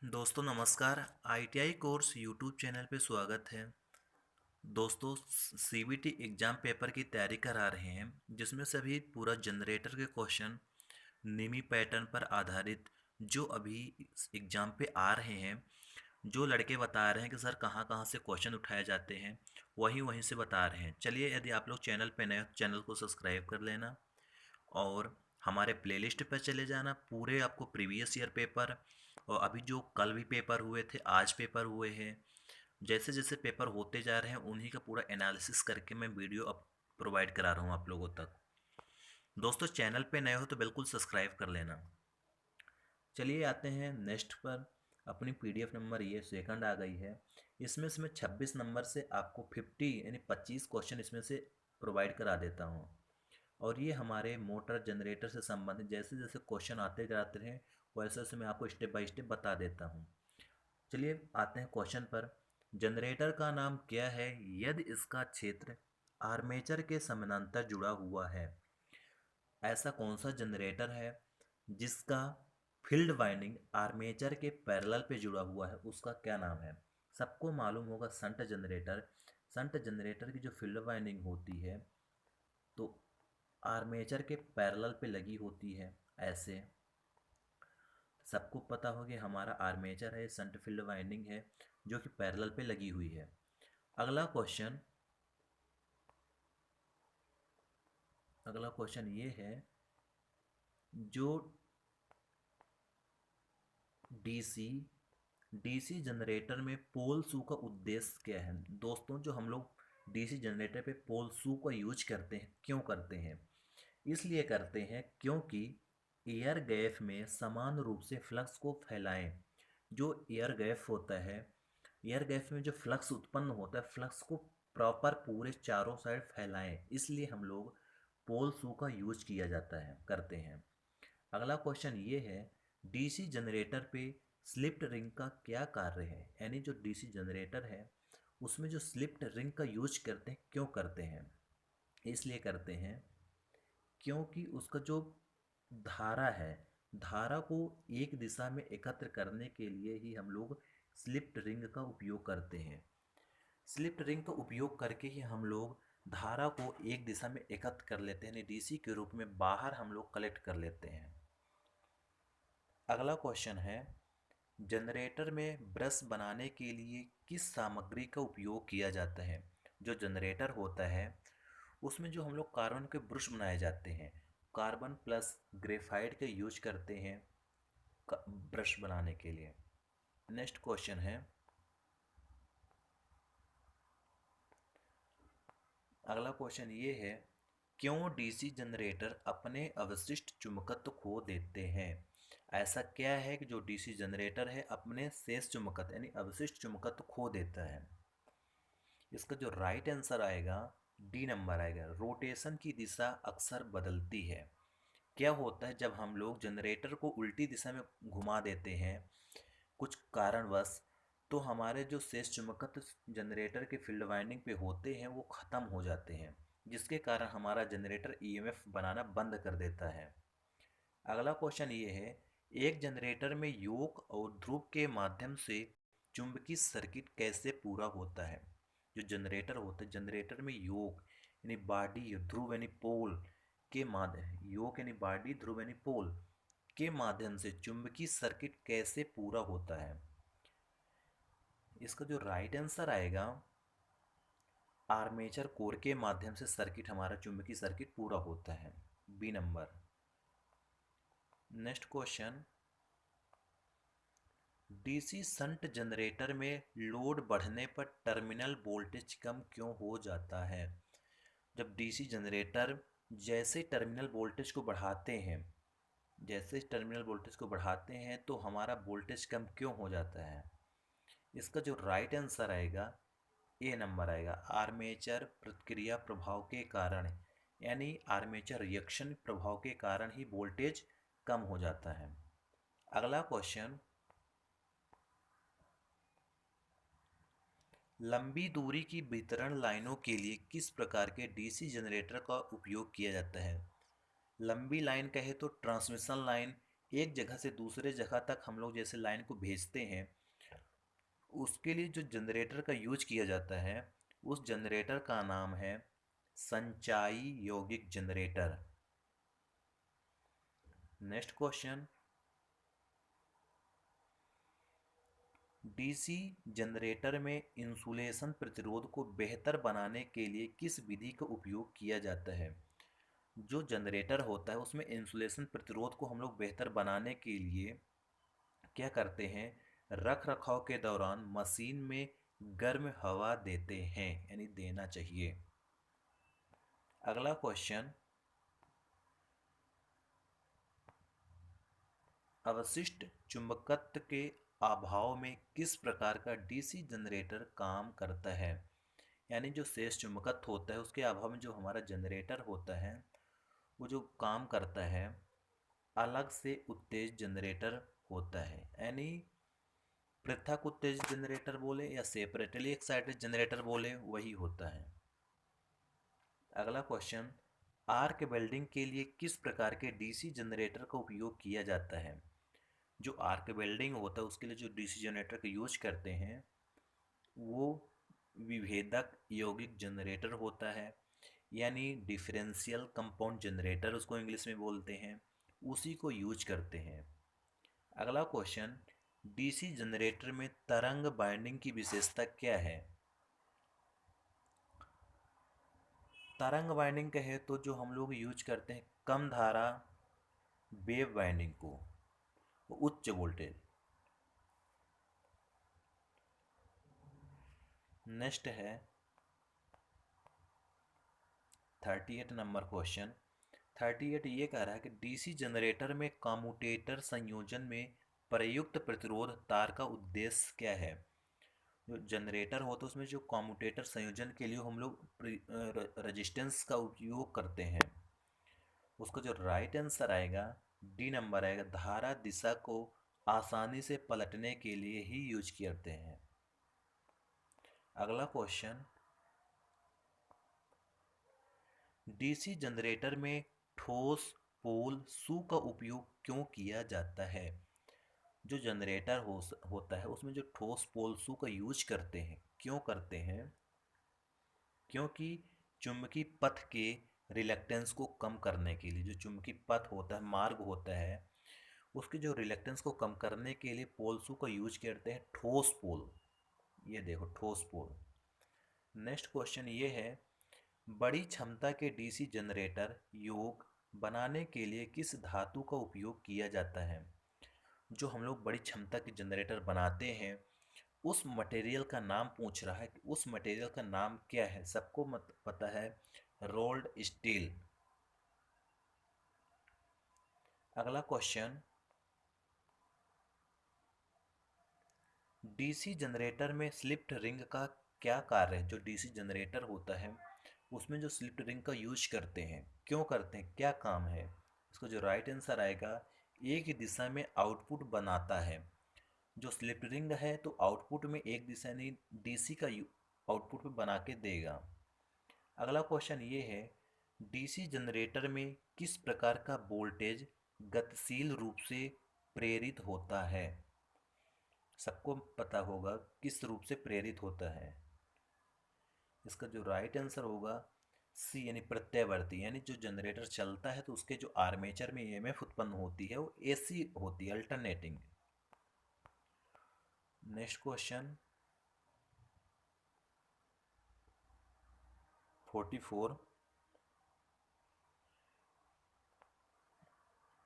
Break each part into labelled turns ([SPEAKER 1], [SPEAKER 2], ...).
[SPEAKER 1] दोस्तों नमस्कार। ITI course YouTube channel पे स्वागत है। दोस्तों सीबीटी एग्ज़ाम पेपर की तैयारी करा रहे हैं जिसमें से अभी पूरा जनरेटर के क्वेश्चन निमी पैटर्न पर आधारित जो अभी एग्ज़ाम पे आ रहे हैं। जो लड़के बता रहे हैं कि सर कहाँ कहाँ से क्वेश्चन उठाए जाते हैं वहीं वहीं से बता रहे हैं। चलिए यदि आप लोग चैनल पे नए हो, चैनल को सब्सक्राइब कर लेना और हमारे प्लेलिस्ट पर चले जाना। पूरे आपको प्रीवियस ईयर पेपर और अभी जो कल भी पेपर हुए थे, आज पेपर हुए हैं, जैसे जैसे पेपर होते जा रहे हैं उन्हीं का पूरा एनालिसिस करके मैं वीडियो अब प्रोवाइड करा रहा हूँ आप लोगों तक। दोस्तों चैनल पे नए हो तो बिल्कुल सब्सक्राइब कर लेना। चलिए आते हैं नेक्स्ट पर। अपनी पीडीएफ नंबर ये सेकंड आ गई है। इसमें से मैं 26 नंबर से आपको 50 यानी 25 क्वेश्चन इसमें से प्रोवाइड करा देता हूँ। और ये हमारे मोटर जनरेटर से संबंधित जैसे जैसे क्वेश्चन आते जाते हैं वैसे वैसे मैं आपको स्टेप बाय स्टेप बता देता हूँ। चलिए आते हैं क्वेश्चन पर। जनरेटर का नाम क्या है यदि इसका क्षेत्र आर्मेचर के समानांतर जुड़ा हुआ है? ऐसा कौन सा जनरेटर है जिसका फील्ड वाइंडिंग आर्मेचर के पैरेलल पे जुड़ा हुआ है, उसका क्या नाम है? सबको मालूम होगा संट जनरेटर। संट जनरेटर की जो फील्ड वाइंडिंग होती है तो आर्मेचर के पैरेलल पे लगी होती है। ऐसे सबको पता हो कि हमारा आर्मेचर है, शंट फील्ड वाइंडिंग है जो कि पैरेलल पे लगी हुई है। अगला क्वेश्चन ये है, जो डीसी डीसी जनरेटर में पोल शू का उद्देश्य क्या है? दोस्तों जो हम लोग डीसी जनरेटर पे पोल शू का यूज करते हैं, क्यों करते हैं? इसलिए करते हैं क्योंकि एयर गैप में समान रूप से फ्लक्स को फैलाएं। जो एयर गैप होता है, एयर गैप में जो फ्लक्स उत्पन्न होता है, फ्लक्स को प्रॉपर पूरे चारों साइड फैलाएं, इसलिए हम लोग पोल शू का यूज किया जाता है, करते हैं। अगला क्वेश्चन ये है, डीसी जनरेटर पे स्लिप्ड रिंग का क्या कार्य है? यानी जो डीसी जनरेटर है उसमें जो स्लिप्ड रिंग का यूज करते हैं, क्यों करते हैं? इसलिए करते हैं क्योंकि उसका जो धारा है, धारा को एक दिशा में एकत्र करने के लिए ही हम लोग स्लिप्ड रिंग का उपयोग करते हैं। स्लिप्ड रिंग का उपयोग करके ही हम लोग धारा को एक दिशा में एकत्र कर लेते हैं, यानी डीसी के रूप में बाहर हम लोग कलेक्ट कर लेते हैं। अगला क्वेश्चन है, जनरेटर में ब्रश बनाने के लिए किस सामग्री का उपयोग किया जाता है? जो जनरेटर होता है उसमें जो हम लोग कार्बन के ब्रश बनाए जाते हैं, कार्बन प्लस ग्रेफाइट का यूज करते हैं ब्रश बनाने के लिए। नेक्स्ट क्वेश्चन है, अगला क्वेश्चन ये है, क्यों डीसी जनरेटर अपने अवशिष्ट चुंबकत्व खो देते हैं? ऐसा क्या है कि जो डीसी जनरेटर है अपने शेष चुंबकत्व यानी अवशिष्ट चुंबकत्व खो देता है? इसका जो राइट आंसर आएगा डी नंबर आएगा, रोटेशन की दिशा अक्सर बदलती है। क्या होता है जब हम लोग जनरेटर को उल्टी दिशा में घुमा देते हैं कुछ कारणवश, तो हमारे जो शेष चुंबकत्व जनरेटर के फील्ड वाइंडिंग पे होते हैं वो ख़त्म हो जाते हैं, जिसके कारण हमारा जनरेटर ईएमएफ बनाना बंद कर देता है। अगला क्वेश्चन ये है, एक जनरेटर में योक और ध्रुव के माध्यम से चुंबकीय सर्किट कैसे पूरा होता है? जो जनरेटर होता है, जनरेटर में योक यानी बॉडी, ध्रुव यानी पोल के माध्यम, योक यानी बॉडी, ध्रुव यानी पोल के माध्यम से चुंबकीय सर्किट कैसे पूरा होता है? इसका जो राइट आंसर आएगा, आर्मेचर कोर के माध्यम से सर्किट, हमारा चुंबकीय सर्किट पूरा होता है, B number. Next question, DC shunt generator में लोड बढ़ने पर टर्मिनल वोल्टेज कम क्यों हो जाता है? जब डीसी जनरेटर जैसे टर्मिनल वोल्टेज को बढ़ाते हैं, जैसे टर्मिनल वोल्टेज को बढ़ाते हैं तो हमारा वोल्टेज कम क्यों हो जाता है? इसका जो राइट आंसर आएगा ए नंबर आएगा, आर्मेचर प्रतिक्रिया प्रभाव के कारण, यानी आर्मेचर रिएक्शन प्रभाव के कारण ही वोल्टेज कम हो जाता है। अगला क्वेश्चन, लंबी दूरी की वितरण लाइनों के लिए किस प्रकार के डीसी जनरेटर का उपयोग किया जाता है? लंबी लाइन कहे तो ट्रांसमिशन लाइन एक जगह से दूसरे जगह तक हम लोग जैसे लाइन को भेजते हैं, उसके लिए जो जनरेटर का यूज किया जाता है उस जनरेटर का नाम है संचाई यौगिक generator. Next question, DC generator में इंसुलेशन प्रतिरोध को बेहतर बनाने के लिए किस विधि का उपयोग किया जाता है? जो जनरेटर होता है उसमें इंसुलेशन प्रतिरोध को हम लोग बेहतर बनाने के लिए क्या करते हैं, रख रखाव के दौरान मशीन में गर्म हवा देते हैं, यानी देना चाहिए। अगला क्वेश्चन, अवशिष्ट चुंबकत्व के अभाव में किस प्रकार का डीसी जनरेटर काम करता है? यानी जो शेष चुंबकत्व होता है उसके अभाव में जो हमारा जनरेटर होता है वो जो काम करता है अलग से उत्तेजित जनरेटर होता है, यानी पृथक उत्तेजित जनरेटर बोले या सेपरेटली एक्साइटेड जनरेटर बोले वही होता है। अगला क्वेश्चन, आर्क वेल्डिंग के लिए किस प्रकार के डीसी जनरेटर का उपयोग किया जाता है? जो आर्क वेल्डिंग होता है उसके लिए जो डीसी जनरेटर का यूज करते हैं वो विभेदक यौगिक जनरेटर होता है, यानी डिफरेंशियल कंपाउंड जनरेटर उसको इंग्लिश में बोलते हैं, उसी को यूज करते हैं। अगला क्वेश्चन, डीसी जनरेटर में तरंग बाइंडिंग की विशेषता क्या है? तरंग बाइंडिंग कहे तो जो हम लोग यूज करते हैं कम धारा वेव बाइंडिंग को, वो उच्च वोल्टेज। नेक्स्ट है 38 नंबर क्वेश्चन। 38 ये कह रहा है कि डीसी जनरेटर में कम्यूटेटर संयोजन में प्रयुक्त प्रतिरोध तार का उद्देश्य क्या है? जो जनरेटर होता है उसमें जो कम्यूटेटर संयोजन के लिए हम लोग रजिस्टेंस का उपयोग करते हैं, उसका जो राइट आंसर आएगा डी नंबर आएगा, धारा दिशा को आसानी से पलटने के लिए ही यूज करते हैं। अगला क्वेश्चन, डीसी जनरेटर में ठोस पोल शू का उपयोग क्यों किया जाता है? जो जनरेटर होता है उसमें जो ठोस पोल शू का यूज करते हैं, क्यों करते हैं? क्योंकि चुंबकीय पथ के रिलक्टेंस को कम करने के लिए, जो चुंबकीय पथ होता है मार्ग होता है उसके जो रिलक्टेंस को कम करने के लिए पोल शू का यूज करते हैं ठोस पोल। ये देखो ठोस पोल। नेक्स्ट क्वेश्चन ये है, बड़ी क्षमता के डीसी जनरेटर योग बनाने के लिए किस धातु का उपयोग किया जाता है? जो हम लोग बड़ी क्षमता के जनरेटर बनाते हैं उस मटेरियल का नाम पूछ रहा है कि उस मटेरियल का नाम क्या है? सबको मत पता है, रोल्ड स्टील। अगला क्वेश्चन, डीसी जनरेटर में स्लिप रिंग का क्या कार्य है? जो डीसी जनरेटर होता है उसमें जो स्लिप रिंग का यूज करते हैं, क्यों करते हैं, क्या काम है? इसका जो राइट आंसर आएगा, एक ही दिशा में आउटपुट बनाता है। जो स्लिप रिंग है तो आउटपुट में एक दिशा नहीं डीसी का आउटपुट में बना के देगा। अगला क्वेश्चन ये है, डीसी जनरेटर में किस प्रकार का वोल्टेज गतिशील रूप से प्रेरित होता है? सबको पता होगा किस रूप से प्रेरित होता है। इसका जो राइट आंसर होगा सी, यानी प्रत्यावर्ती, यानी जो जनरेटर चलता है तो उसके जो आर्मेचर में ईएमएफ उत्पन्न होती है वो एसी होती है, alternating. Next question 44,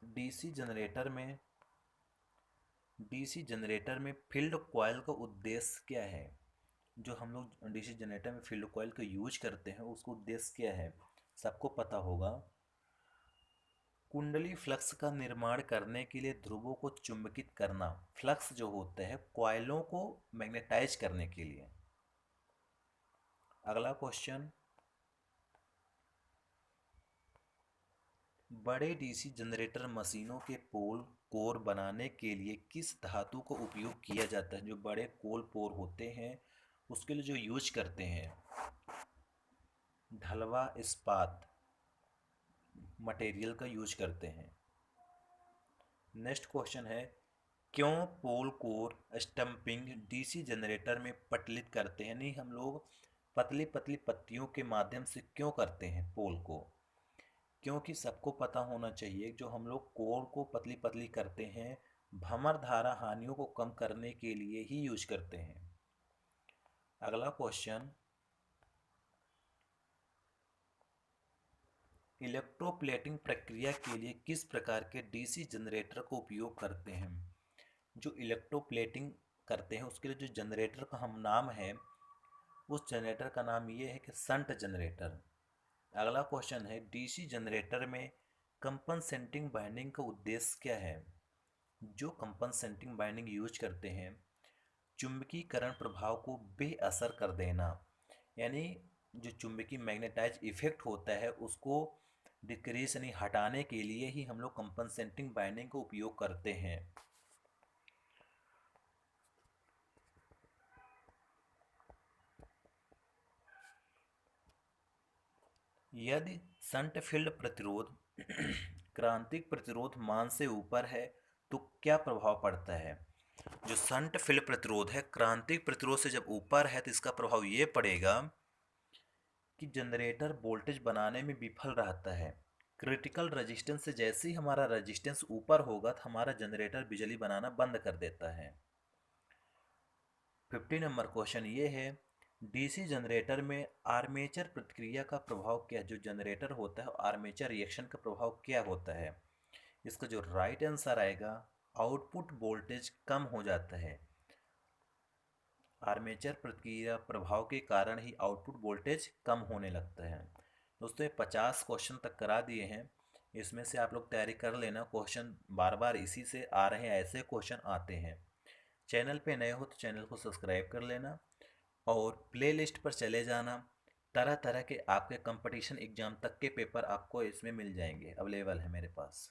[SPEAKER 1] DC generator में डीसी जनरेटर में फील्ड कॉइल का उद्देश्य क्या है? जो हम लोग डीसी जनरेटर में फील्ड कॉइल का यूज करते हैं उसका उद्देश्य क्या है? सबको पता होगा, कुंडली फ्लक्स का निर्माण करने के लिए ध्रुवों को चुंबकित करना, फ्लक्स जो होते हैं कॉइलों को मैग्नेटाइज करने के लिए। अगला क्वेश्चन, बड़े डीसी जनरेटर मशीनों के पोल कोर बनाने के लिए किस धातु का उपयोग किया जाता है? जो बड़े कोल पोर होते हैं उसके लिए जो यूज करते हैं ढलवा इस्पात मटेरियल का यूज करते हैं। नेक्स्ट क्वेश्चन है, क्यों पोल कोर स्टम्पिंग डीसी जनरेटर में पटलित करते हैं? नहीं, हम लोग पतली पतली पत्तियों के माध्यम से क्यों करते हैं पोल को? क्योंकि सबको पता होना चाहिए, जो हम लोग कोर को पतली पतली करते हैं, भंवर धारा हानियों को कम करने के लिए ही यूज करते हैं। अगला क्वेश्चन, इलेक्ट्रोप्लेटिंग प्रक्रिया के लिए किस प्रकार के डीसी जनरेटर को उपयोग करते हैं? जो इलेक्ट्रोप्लेटिंग करते हैं उसके लिए जो जनरेटर का हम नाम है, उस जनरेटर का नाम ये है कि संट जनरेटर। अगला क्वेश्चन है, डीसी जनरेटर में कंपनसेटिंग बाइंडिंग का उद्देश्य क्या है? जो कंपनसेटिंग बाइंडिंग यूज करते हैं, चुंबकीकरण प्रभाव को बेअसर कर देना, यानी जो चुंबकीय मैग्नेटाइज इफेक्ट होता है उसको डिक्रीज यानी हटाने के लिए ही हम लोग कंपनसेटिंग बाइंडिंग का उपयोग करते हैं। यदि शंट फील्ड प्रतिरोध क्रांतिक प्रतिरोध मान से ऊपर है तो क्या प्रभाव पड़ता है? जो शंट फील्ड प्रतिरोध है क्रांतिक प्रतिरोध से जब ऊपर है तो इसका प्रभाव ये पड़ेगा कि जनरेटर वोल्टेज बनाने में विफल रहता है। क्रिटिकल रेजिस्टेंस से जैसे ही हमारा रेजिस्टेंस ऊपर होगा तो हमारा जनरेटर बिजली बनाना बंद कर देता है। 50 नंबर क्वेश्चन ये है, डीसी जनरेटर में आर्मेचर प्रतिक्रिया का प्रभाव क्या है? जो जनरेटर होता है आर्मेचर रिएक्शन का प्रभाव क्या होता है? इसका जो राइट आंसर आएगा, आउटपुट वोल्टेज कम हो जाता है। आर्मेचर प्रतिक्रिया प्रभाव के कारण ही आउटपुट वोल्टेज कम होने लगता है। दोस्तों ये 50 क्वेश्चन तक करा दिए हैं, इसमें से आप लोग तैयारी कर लेना। क्वेश्चन बार बार इसी से आ रहे हैं, ऐसे क्वेश्चन आते हैं। चैनल पे नए हो तो चैनल को सब्सक्राइब कर लेना और प्लेलिस्ट पर चले जाना। तरह तरह के आपके कंपटीशन एग्जाम तक के पेपर आपको इसमें मिल जाएंगे, अवेलेबल है मेरे पास।